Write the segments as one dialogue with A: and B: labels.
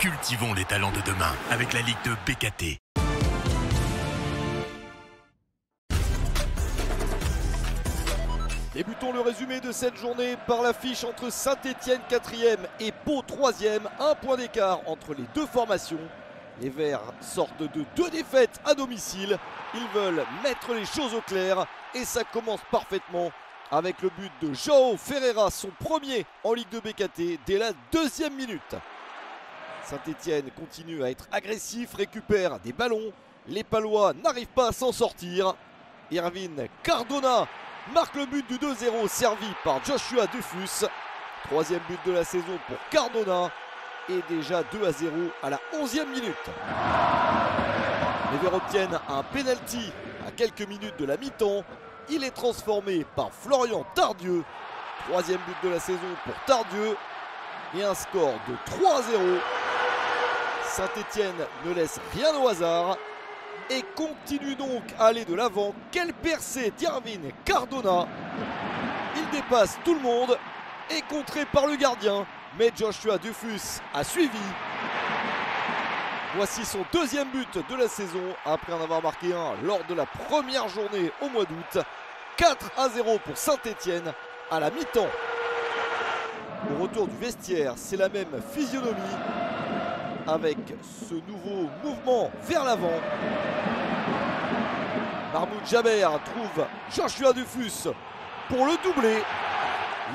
A: Cultivons les talents de demain avec la Ligue de BKT.
B: Débutons le résumé de cette journée par l'affiche entre Saint-Étienne 4e et Pau 3e. Un point d'écart entre les deux formations. Les Verts sortent de 2 défaites à domicile. Ils veulent mettre les choses au clair et ça commence parfaitement avec le but de João Ferreira, son premier en Ligue de BKT dès la 2e minute. Saint-Étienne continue à être agressif, récupère des ballons. Les Palois n'arrivent pas à s'en sortir. Irvine Cardona marque le but du 2-0 servi par Joshua Dufus. 3e but de la saison pour Cardona et déjà 2-0 à la 11e minute. Les Verts obtiennent un penalty à quelques minutes de la mi-temps. Il est transformé par Florian Tardieu. 3e but de la saison pour Tardieu et un score de 3-0. Saint-Étienne ne laisse rien au hasard et continue donc à aller de l'avant. Quelle percée d'Irvine Cardona. Il dépasse tout le monde et contré par le gardien. Mais Joshua Dufus a suivi. Voici son 2e but de la saison après en avoir marqué un lors de la première journée au mois d'août. 4-0 pour Saint-Étienne à la mi-temps. Au retour du vestiaire, c'est la même physionomie avec ce nouveau mouvement vers l'avant. Mahmoud Jaber trouve Joshua Dufus pour le doubler.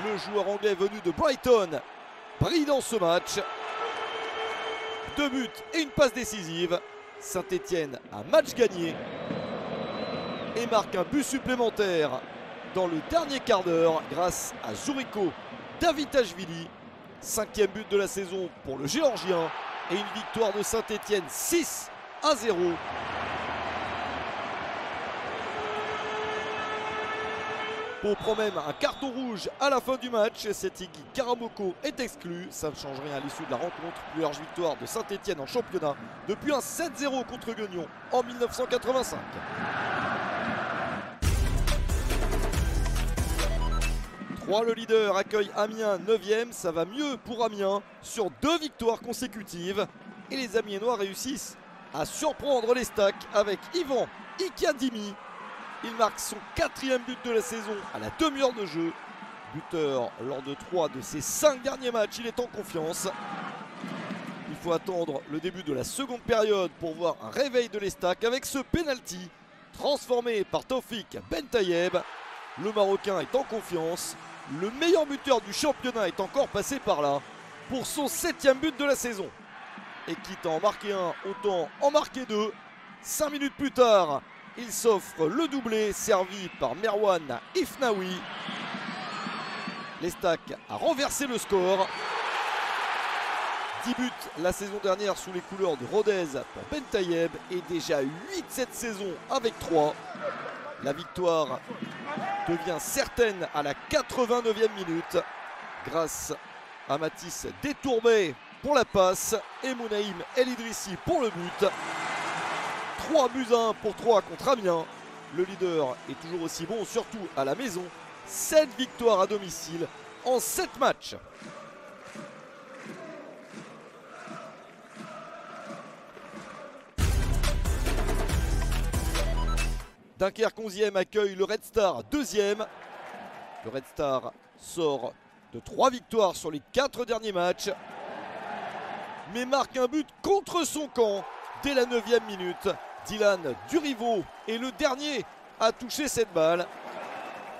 B: Le joueur anglais venu de Brighton brille dans ce match. 2 buts et une passe décisive. Saint-Étienne a match gagné et marque un but supplémentaire dans le dernier quart d'heure grâce à Zuriko Davitashvili. 5e but de la saison pour le Géorgien et une victoire de Saint-Étienne 6-0. Pau prend même un carton rouge à la fin du match. Setigi Karamoko est exclu. Ça ne change rien à l'issue de la rencontre. Plus large victoire de Saint-Étienne en championnat depuis un 7-0 contre Guignon en 1985. Le leader accueille Amiens 9e. Ça va mieux pour Amiens sur 2 victoires consécutives. Et les Amiénois réussissent à surprendre les stacks avec Ivan Ikiadimi. Il marque son 4e but de la saison à la demi-heure de jeu. Buteur lors de 3 de ses 5 derniers matchs, il est en confiance. Il faut attendre le début de la seconde période pour voir un réveil de l'Estac avec ce penalty transformé par Taoufik Bentayeb. Le Marocain est en confiance. Le meilleur buteur du championnat est encore passé par là pour son 7e but de la saison. Et quitte à en marquer un, autant en marquer 2. 5 minutes plus tard, il s'offre le doublé servi par Merwan Ifnaoui. L'Estac a renversé le score. 10 buts la saison dernière sous les couleurs de Rodez pour Bentayeb et déjà 8 cette saison avec 3. La victoire devient certaine à la 89e minute grâce à Mathis Détourbet pour la passe et Mounaïm El Idrissi pour le but. 3 buts à 1 pour 3 contre Amiens. Le leader est toujours aussi bon, surtout à la maison. 7 victoires à domicile en 7 matchs. Dunkerque 11e accueille le Red Star 2e. Le Red Star sort de 3 victoires sur les 4 derniers matchs. Mais marque un but contre son camp dès la 9e minute. Dylan Durivo est le dernier à toucher cette balle.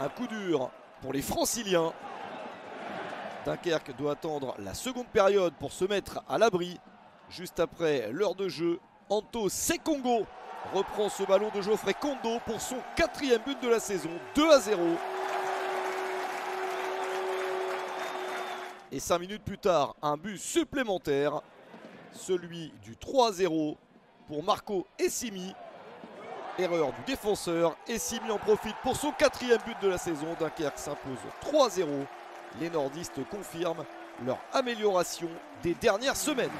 B: Un coup dur pour les Franciliens. Dunkerque doit attendre la seconde période pour se mettre à l'abri. Juste après l'heure de jeu, Anto Sekongo reprend ce ballon de Geoffrey Kondo pour son 4e but de la saison, 2-0. Et 5 minutes plus tard, un but supplémentaire, celui du 3-0 pour Marco Essimi. Erreur du défenseur, Essimi en profite pour son 4e but de la saison. Dunkerque s'impose 3-0. Les nordistes confirment leur amélioration des dernières semaines.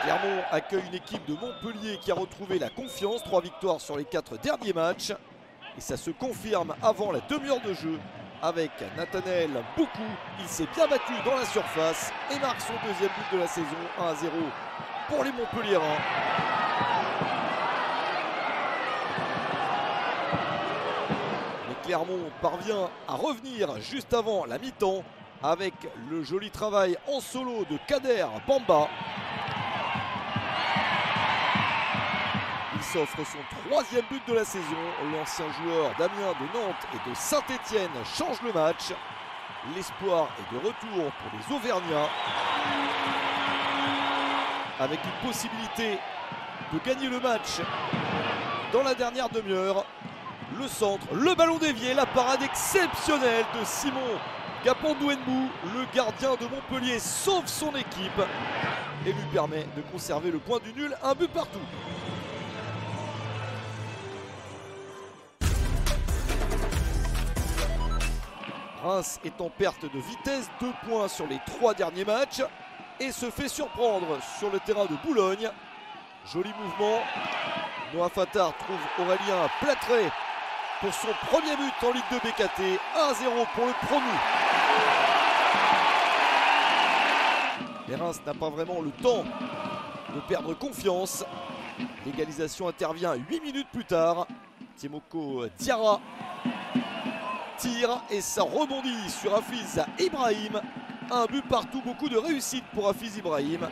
B: Clermont accueille une équipe de Montpellier qui a retrouvé la confiance. 3 victoires sur les 4 derniers matchs. Et ça se confirme avant la demi-heure de jeu avec Nathanaël Boukou. Il s'est bien battu dans la surface et marque son deuxième but de la saison, 1-0 pour les Montpelliérains. Mais Clermont parvient à revenir juste avant la mi-temps avec le joli travail en solo de Kader Bamba. Il s'offre son troisième but de la saison. L'ancien joueur d'Amiens, de Nantes et de Saint-Étienne change le match. L'espoir est de retour pour les Auvergnats, avec une possibilité de gagner le match dans la dernière demi-heure. Le centre, le ballon dévié, la parade exceptionnelle de Simon Gapondouenbou. Le gardien de Montpellier sauve son équipe et lui permet de conserver le point du nul, un but partout. Reims est en perte de vitesse, 2 points sur les 3 derniers matchs et se fait surprendre sur le terrain de Boulogne. Joli mouvement. Noah Fattar trouve Aurélien Platré pour son premier but en Ligue 2 BKT. 1-0 pour le promu. Mais Reims n'a pas vraiment le temps de perdre confiance. L'égalisation intervient 8 minutes plus tard. Tiemoko Diarra tire et ça rebondit sur Hafiz Ibrahim. Un but partout, beaucoup de réussite pour Hafiz Ibrahim.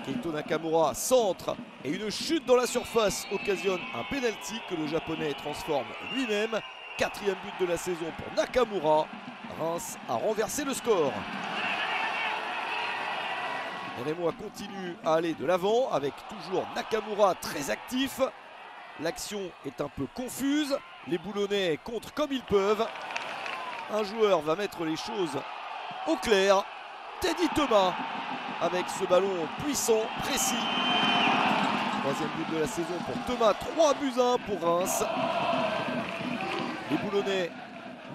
B: Keito Nakamura centre et une chute dans la surface occasionne un penalty que le japonais transforme lui-même. 4e but de la saison pour Nakamura. Reims a renversé le score. Les Rémois continuent à aller de l'avant avec toujours Nakamura très actif. L'action est un peu confuse. Les Boulonnais contrent comme ils peuvent. Un joueur va mettre les choses au clair. Teddy Thomas avec ce ballon puissant, précis. 3e but de la saison pour Thomas. 3-1 pour Reims. Les Boulonnais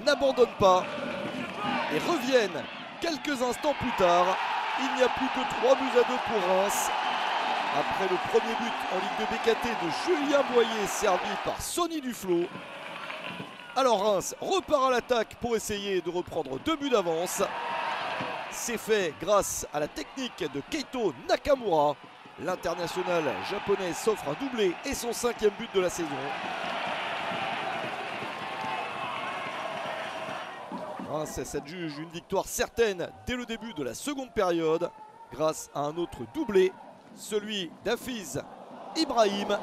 B: n'abandonnent pas et reviennent quelques instants plus tard. Il n'y a plus que 3-2 pour Reims. Après le premier but en Ligue 2 BKT de Julien Boyer, servi par Sonny Duflo. Alors Reims repart à l'attaque pour essayer de reprendre 2 buts d'avance. C'est fait grâce à la technique de Keito Nakamura. L'international japonais s'offre un doublé et son 5e but de la saison. Reims s'adjuge une victoire certaine dès le début de la seconde période grâce à un autre doublé. Celui d'Hafiz Ibrahim.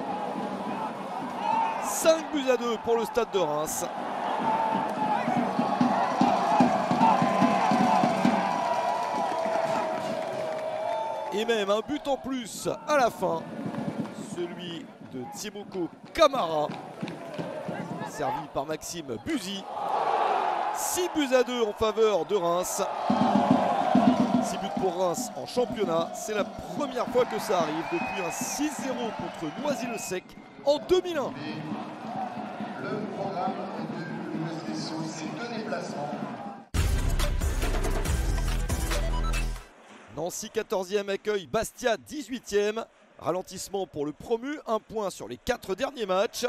B: 5-2 pour le stade de Reims. Et même un but en plus à la fin. Celui de Tiemoko Kamara. Servi par Maxime Buzy. 6-2 en faveur de Reims. 6 buts pour Reims en championnat. C'est la première fois que ça arrive depuis un 6-0 contre Noisy-le-Sec en 2001.
C: Le programme de spéciaux, c'est 2 déplacements.
B: Nancy 14e accueille Bastia 18e. Ralentissement pour le promu, 1 point sur les 4 derniers matchs.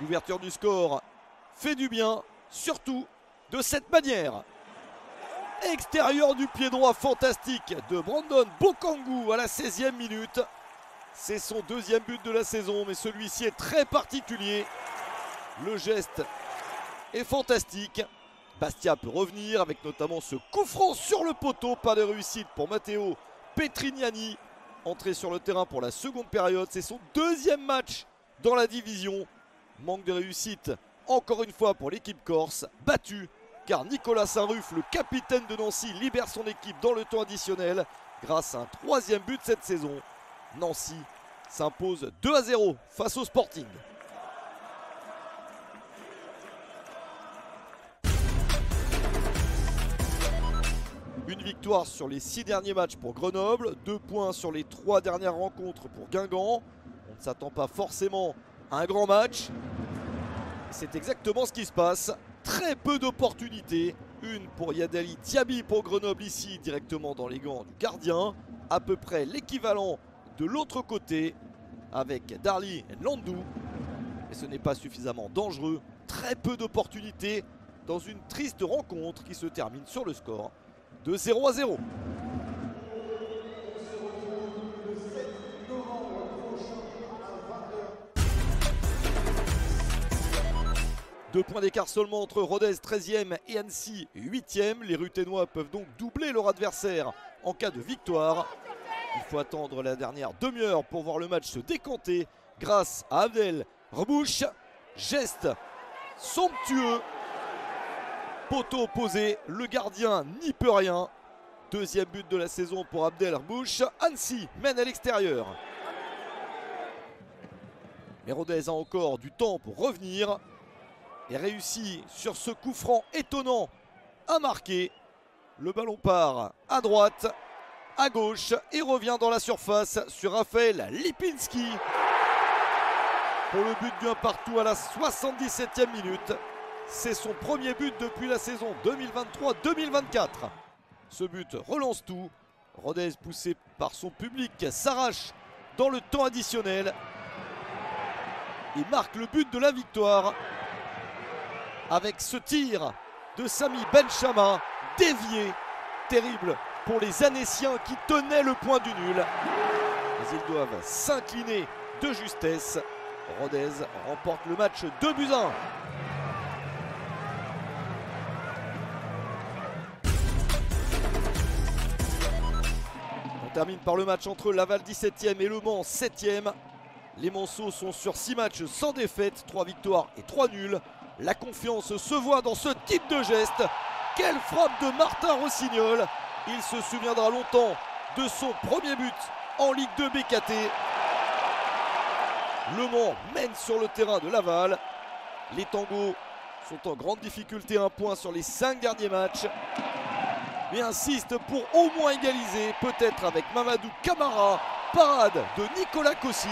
B: L'ouverture du score fait du bien, surtout de cette manière. Extérieur du pied droit fantastique de Brandon Bokangu à la 16e minute. C'est son 2e but de la saison, mais celui-ci est très particulier. Le geste est fantastique. Bastia peut revenir avec notamment ce coup franc sur le poteau. Pas de réussite pour Matteo Petrignani. Entré sur le terrain pour la seconde période. C'est son 2e match dans la division. Manque de réussite encore une fois pour l'équipe corse. Battue car Nicolas Saint-Ruf, le capitaine de Nancy, libère son équipe dans le temps additionnel grâce à un 3e but cette saison. Nancy s'impose 2-0 face au Sporting. Une victoire sur les 6 derniers matchs pour Grenoble, 2 points sur les 3 dernières rencontres pour Guingamp. On ne s'attend pas forcément à un grand match. C'est exactement ce qui se passe. Très peu d'opportunités. Une pour Yadali Diaby pour Grenoble ici, directement dans les gants du gardien. À peu près l'équivalent de l'autre côté. avec Darly Landou. Mais ce n'est pas suffisamment dangereux. Très peu d'opportunités dans une triste rencontre qui se termine sur le score de 0-0. 2 points d'écart seulement entre Rodez 13e et Annecy 8e. Les Ruténois peuvent donc doubler leur adversaire en cas de victoire. Il faut attendre la dernière demi-heure pour voir le match se décanter grâce à Abdel Rebouche. Geste somptueux. Poteau opposé, le gardien n'y peut rien. Deuxième but de la saison pour Abdel Rebouche. Annecy mène à l'extérieur. Mais Rodez a encore du temps pour revenir. Et réussit sur ce coup franc étonnant à marquer. Le ballon part à droite, à gauche et revient dans la surface sur Raphaël Lipinski. Pour le but du 1 partout à la 77e minute. C'est son premier but depuis la saison 2023-2024. Ce but relance tout. Rodez, poussé par son public, s'arrache dans le temps additionnel. Il marque le but de la victoire. Avec ce tir de Sami Benchama, dévié, terrible pour les Annéciens qui tenaient le point du nul. Mais ils doivent s'incliner de justesse. Rodez remporte le match 2-1. On termine par le match entre Laval 17e et Le Mans 7e. Les Manceaux sont sur 6 matchs sans défaite, 3 victoires et 3 nuls. La confiance se voit dans ce type de geste. Quelle frappe de Martin Rossignol. Il se souviendra longtemps de son premier but en Ligue 2 BKT. Le Mans mène sur le terrain de Laval. Les Tangos sont en grande difficulté, 1 point sur les 5 derniers matchs. Mais insistent pour au moins égaliser, peut-être avec Mamadou Camara. Parade de Nicolas Kossic.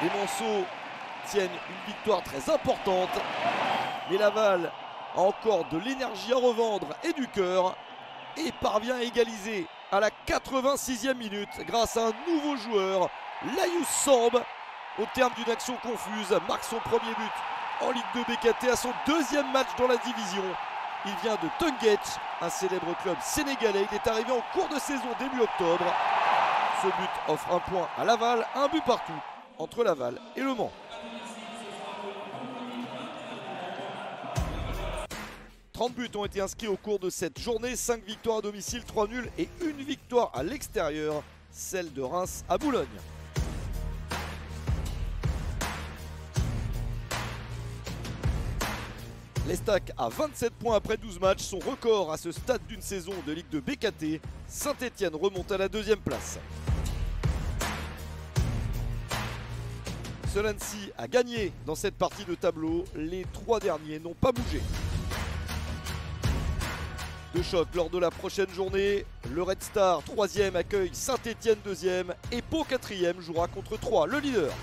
B: Les Manceaux tiennent une victoire très importante. Mais Laval a encore de l'énergie à revendre et du cœur. Et parvient à égaliser à la 86e minute grâce à un nouveau joueur, Layous Samb. Au terme d'une action confuse, marque son premier but en Ligue 2 BKT à son 2e match dans la division. Il vient de Tunguet, un célèbre club sénégalais. Il est arrivé en cours de saison début octobre. Ce but offre 1 point à Laval, 1 but partout entre Laval et Le Mans. 30 buts ont été inscrits au cours de cette journée, 5 victoires à domicile, 3 nuls et 1 victoire à l'extérieur, celle de Reims à Boulogne. L'Estac a 27 points après 12 matchs, son record à ce stade d'une saison de Ligue 2 BKT. Saint-Etienne remonte à la 2e place. Seul Annecy a gagné dans cette partie de tableau, les 3 derniers n'ont pas bougé. De choc lors de la prochaine journée, le Red Star 3e accueille Saint-Etienne 2e et Pau 4e jouera contre Troyes, le leader.